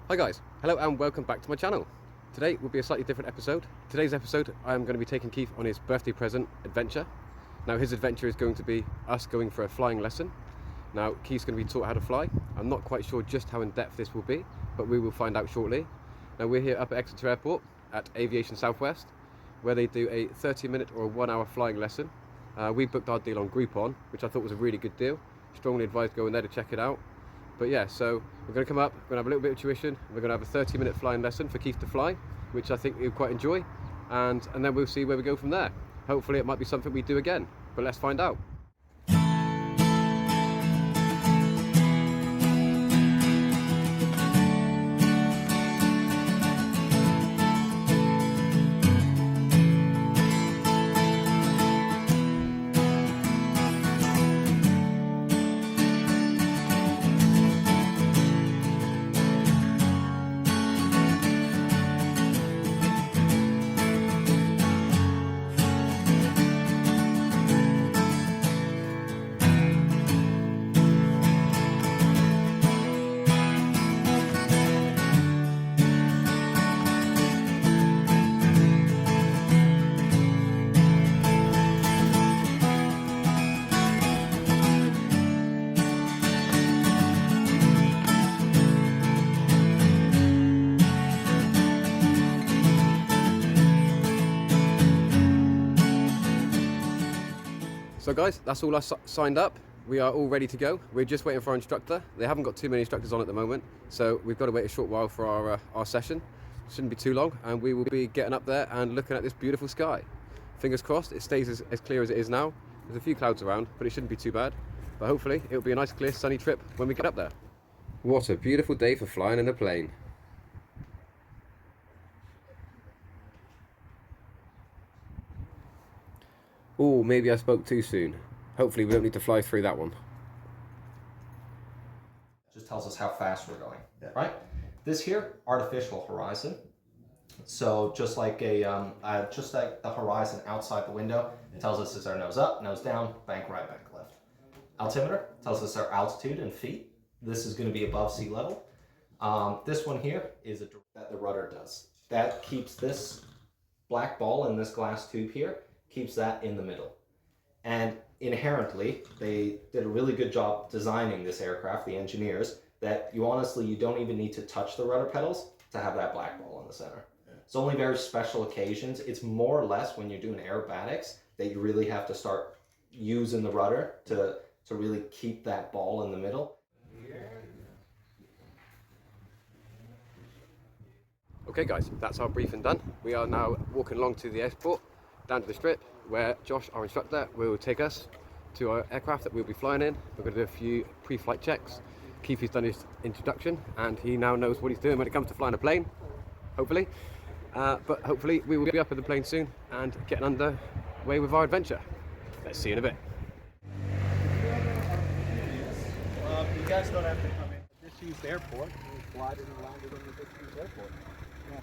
Hi guys, hello and welcome back to my channel. Today will be a slightly different episode. Today's episode I am going to be taking Keith on his birthday present adventure. Now his adventure is going to be us going for a flying lesson. Now Keith's going to be taught how to fly. I'm not quite sure just how in depth this will be, but we will find out shortly. Now we're here up at Exeter Airport at Aviation Southwest, where they do a 30-minute or a 1-hour flying lesson. We booked our deal on Groupon, which I thought was a really good deal. Strongly advise going there to check it out. But yeah, so we're going to come up, we're going to have a little bit of tuition, we're going to have a 30-minute flying lesson for Keith to fly, which I think he'll quite enjoy, and then we'll see where we go from there. Hopefully it might be something we do again, but let's find out. So guys, that's all us signed up. We are all ready to go. We're just waiting for our instructor. They haven't got too many instructors on at the moment, so we've got to wait a short while for our session. Shouldn't be too long, and we will be getting up there and looking at this beautiful sky. Fingers crossed it stays as clear as it is now. There's a few clouds around, but it shouldn't be too bad. But hopefully it'll be a nice, clear, sunny trip when we get up there. What a beautiful day for flying in a plane. Oh, maybe I spoke too soon. Hopefully we don't need to fly through that one. Just tells us how fast we're going, right? This here, artificial horizon. So just like the horizon outside the window, it tells us is our nose up, nose down, bank right, bank left. Altimeter tells us our altitude in feet. This is going to be above sea level. This one here is that the rudder does. That keeps this black ball in this glass tube here, keeps that in the middle. And inherently, they did a really good job designing this aircraft, the engineers, that you don't even need to touch the rudder pedals to have that black ball in the center. Yeah. It's only very special occasions. It's more or less when you're doing aerobatics that you really have to start using the rudder to really keep that ball in the middle. Okay guys, that's our briefing done. We are now walking along to the airport, down to the strip, where Josh, our instructor, will take us to our aircraft that we'll be flying in. We're going to do a few pre-flight checks. Keith has done his introduction and he now knows what he's doing when it comes to flying a plane, hopefully. But hopefully we will be up in the plane soon and getting underway with our adventure. Let's see you in a bit. You guys don't have to come in. Disused airport. We glided and landed in the disused airport. Yeah.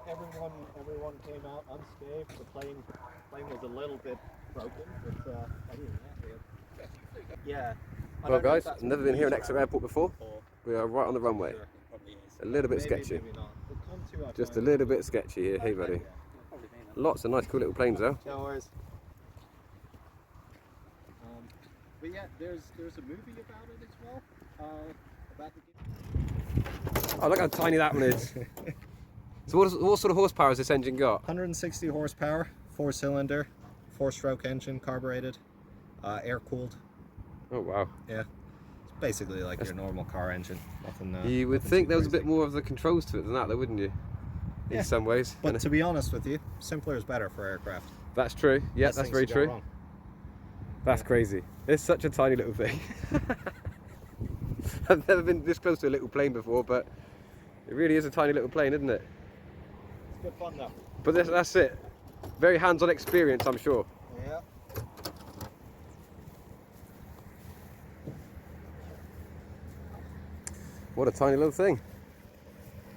Everyone came out unscathed. The plane was a little bit broken, but other than that, yeah. Well guys, I've never been here at Exeter Airport before. We are right on the runway. A little bit sketchy. Just a little bit sketchy here, hey buddy. Lots of nice cool little planes though. No worries. But yeah, there's a movie about it as well. Oh, look how tiny that one is. So what sort of horsepower has this engine got? 160 horsepower, 4-cylinder, 4-stroke engine, carbureted, air-cooled. Oh wow. Yeah, it's basically like your normal car engine. Nothing. You would think there was a bit more of the controls to it than that, though, wouldn't you? In some ways. But to be honest with you, simpler is better for aircraft. That's true. Yeah, that's very true. That's crazy. It's such a tiny little thing. I've never been this close to a little plane before, but it really is a tiny little plane, isn't it? It's good fun though. But that's it. Very hands-on experience, I'm sure. Yeah. What a tiny little thing.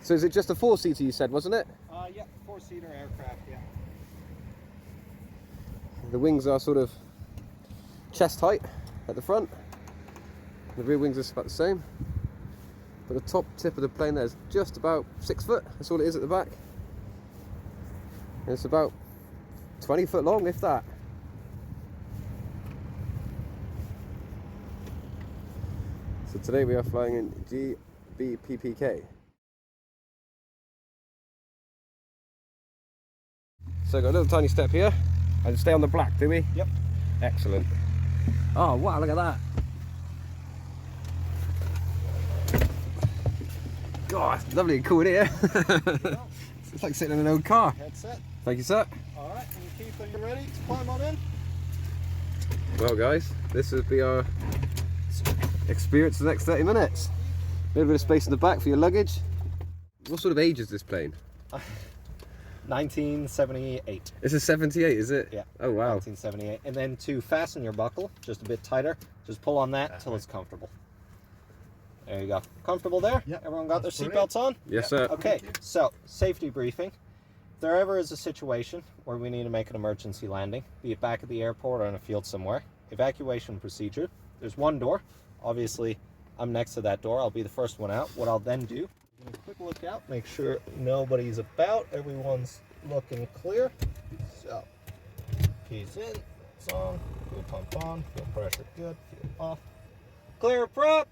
So is it just a 4-seater you said, wasn't it? Yeah, 4-seater aircraft, yeah. The wings are sort of chest height at the front. The rear wings are about the same. but the top tip of the plane there is just about 6 foot. That's all it is at the back. And it's about 20 foot long, if that. So today we are flying in GBPPK. So got a little tiny step here, and stay on the black, do we? Yep. Excellent. Oh wow, look at that. God, it's lovely and cool in here. It's like sitting in an old car. Head set. Thank you, sir. Alright, and Keith, are you ready to climb on in? Well guys, this will be our experience for the next 30 minutes. A little bit of space in the back for your luggage. What sort of age is this plane? 1978. This is 78, is it? Yeah. Oh wow. 1978. And then to fasten your buckle just a bit tighter, just pull on that until it's comfortable. There you go. Comfortable there? Yep. Everyone got their That's seatbelts on? Yes, sir. Okay, so safety briefing. If there ever is a situation where we need to make an emergency landing, be it back at the airport or in a field somewhere, evacuation procedure, there's one door. Obviously, I'm next to that door. I'll be the first one out. What I'll then do, give a quick look out, make sure nobody's about, everyone's looking clear. So, keys in, it's on, fuel pump on, fuel pressure good, fuel off. Clear prop!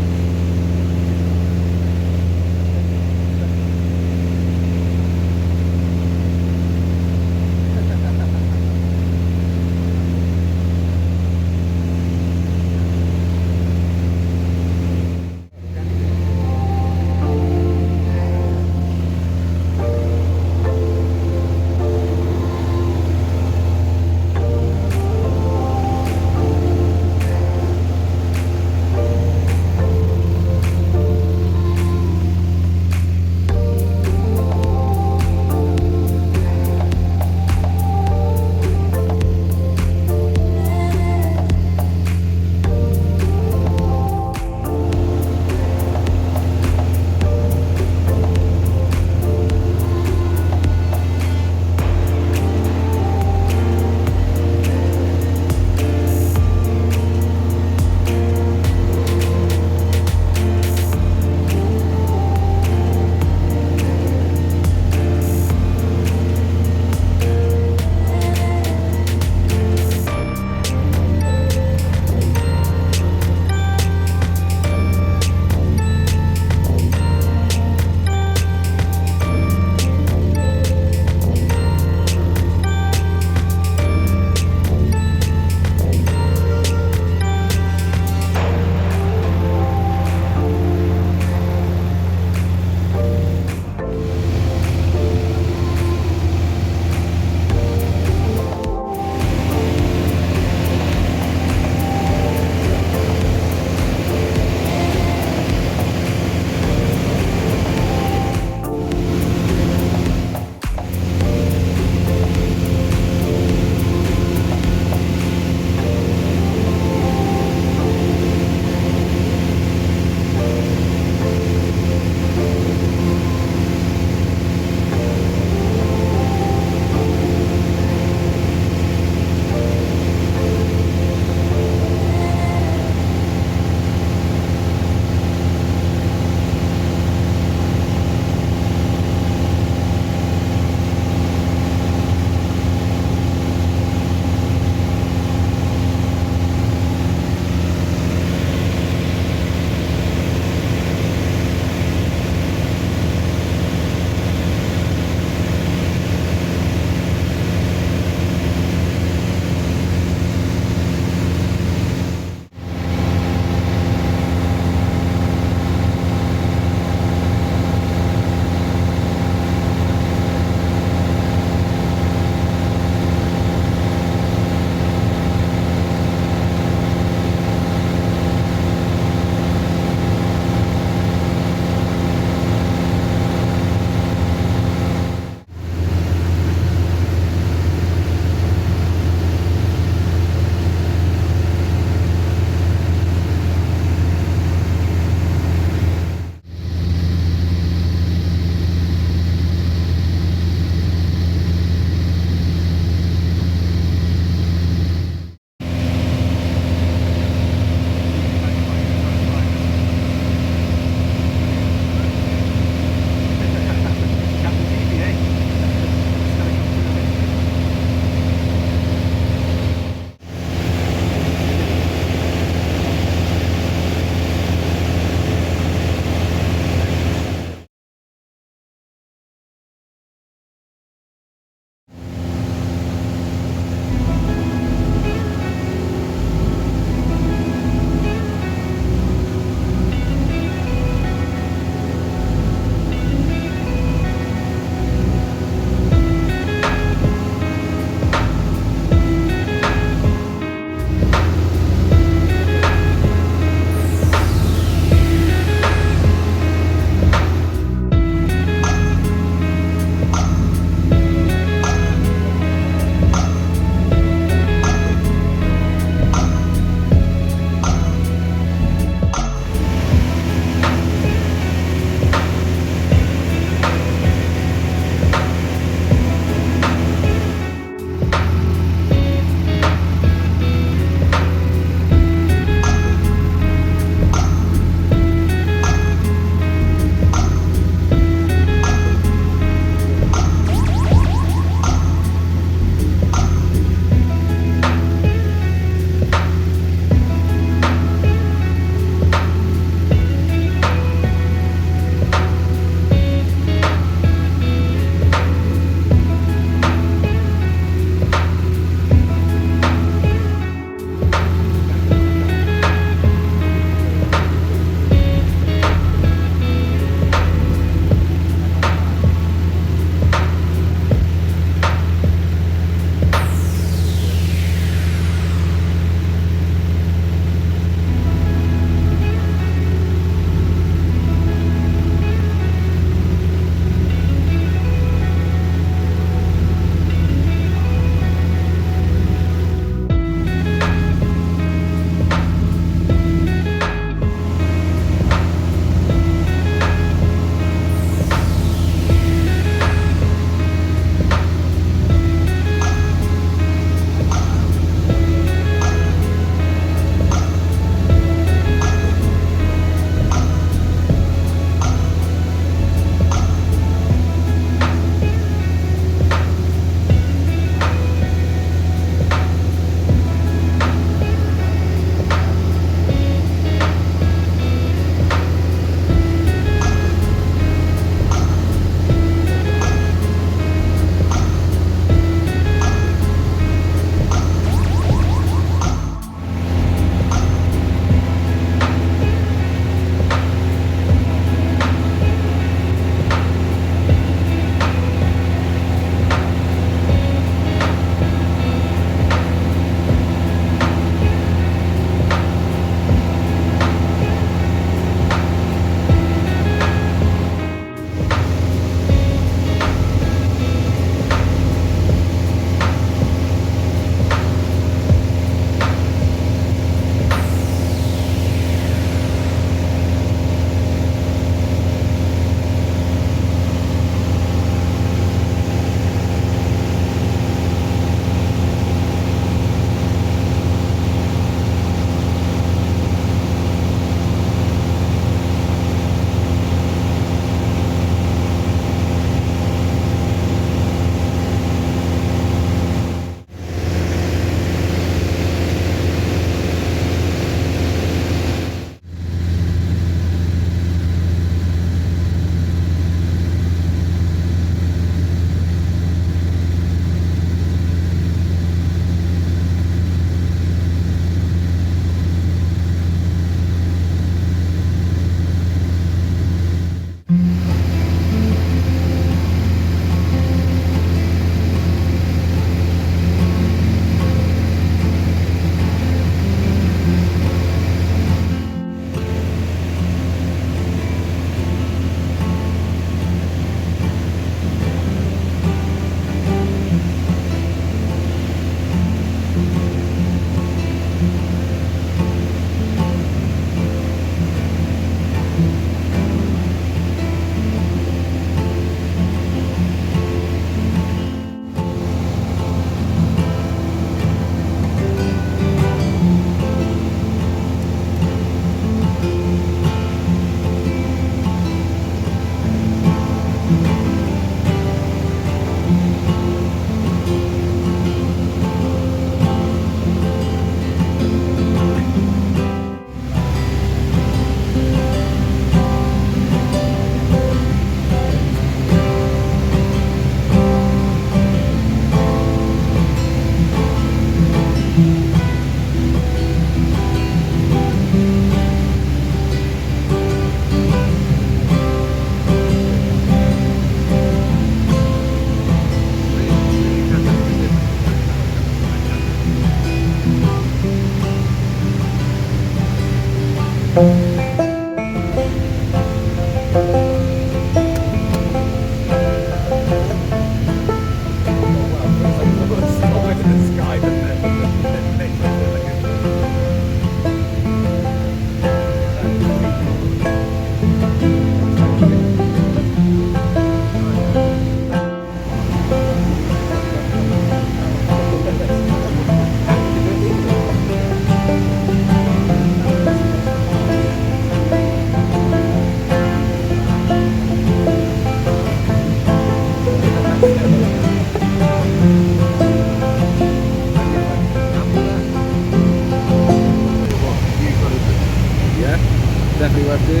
birth, do you?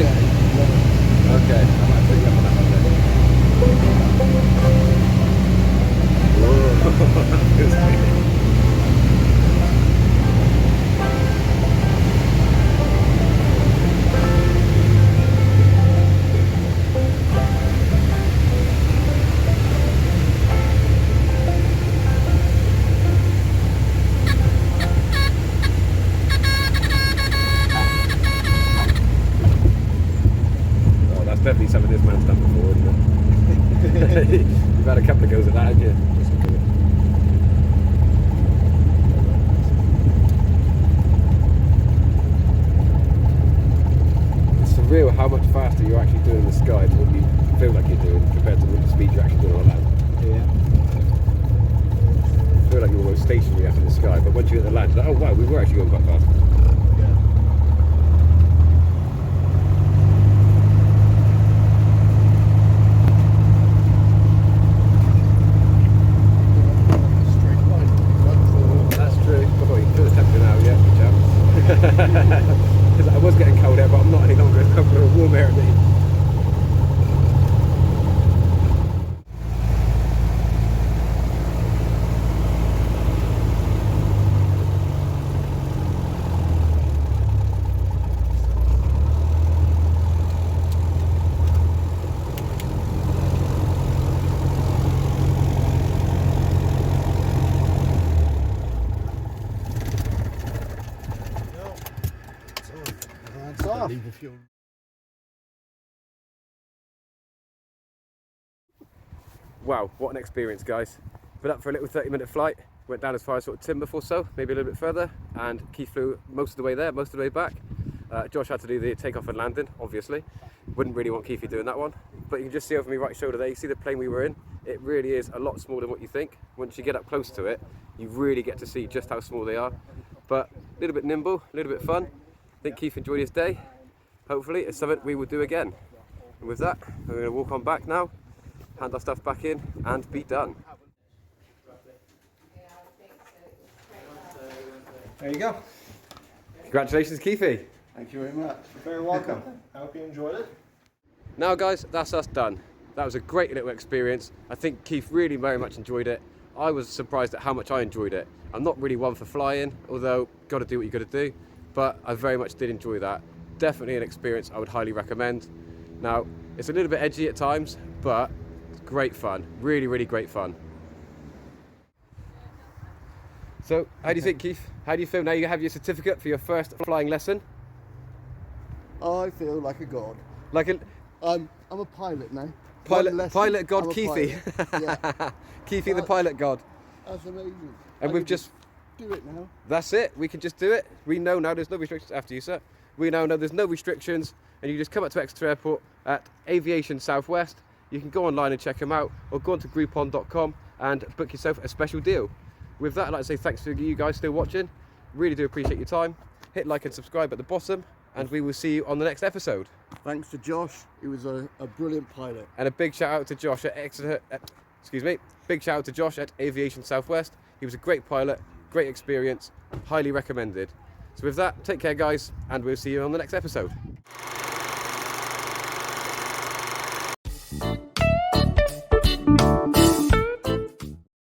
Okay, I might pick you up on that one then. Whoa, that feels good. Definitely some of this man's done before, isn't it? You've had a couple of goes at that, haven't you? It's surreal how much faster you're actually doing in the sky than what you feel like you're doing compared to the speed you're actually doing on land. Yeah. I feel like you're almost stationary up in the sky, but once you hit the land, you're like, oh wow, we were actually going quite fast. Because I was getting cold air, but I'm not any longer. I've got a warm air at me. Wow, what an experience, guys. Been up for a little 30-minute flight, went down as far as sort of Teignmouth or so, maybe a little bit further, and Keith flew most of the way there, most of the way back. Josh had to do the takeoff and landing, obviously. Wouldn't really want Keithy doing that one, but you can just see over my right shoulder there, you see the plane we were in? It really is a lot smaller than what you think. Once you get up close to it, you really get to see just how small they are. But a little bit nimble, a little bit fun. I think Keith enjoyed his day. Hopefully it's something we will do again. And with that, we're going to walk on back now, hand our stuff back in and be done. There you go. Congratulations, Keithy. Thank you very much. You're very welcome. I hope you enjoyed it. Now guys, that's us done. That was a great little experience. I think Keith really very much enjoyed it. I was surprised at how much I enjoyed it. I'm not really one for flying, although got to do what you got to do, but I very much did enjoy that. Definitely an experience I would highly recommend. Now, it's a little bit edgy at times, but it's great fun. Really, really great fun. So, how do you think, Keith? How do you feel now you have your certificate for your first flying lesson? I feel like a god. Like a I'm a pilot now. pilot god, I'm a Keithy. pilot. Yeah, Keithy the pilot god. that's amazing. And I we've can just do it now. That's it. We can just do it. We know now there's no restrictions after you, sir. We now know there's no restrictions, and you just come up to Exeter Airport at Aviation Southwest. You can go online and check them out, or go on to Groupon.com and book yourself a special deal. With that, I'd like to say thanks for you guys still watching. Really do appreciate your time. Hit like and subscribe at the bottom, and we will see you on the next episode. Thanks to Josh. He was a brilliant pilot. And a big shout out to Josh at Exeter. Big shout out to Josh at Aviation Southwest. He was a great pilot, great experience, highly recommended. So with that, take care, guys, and we'll see you on the next episode.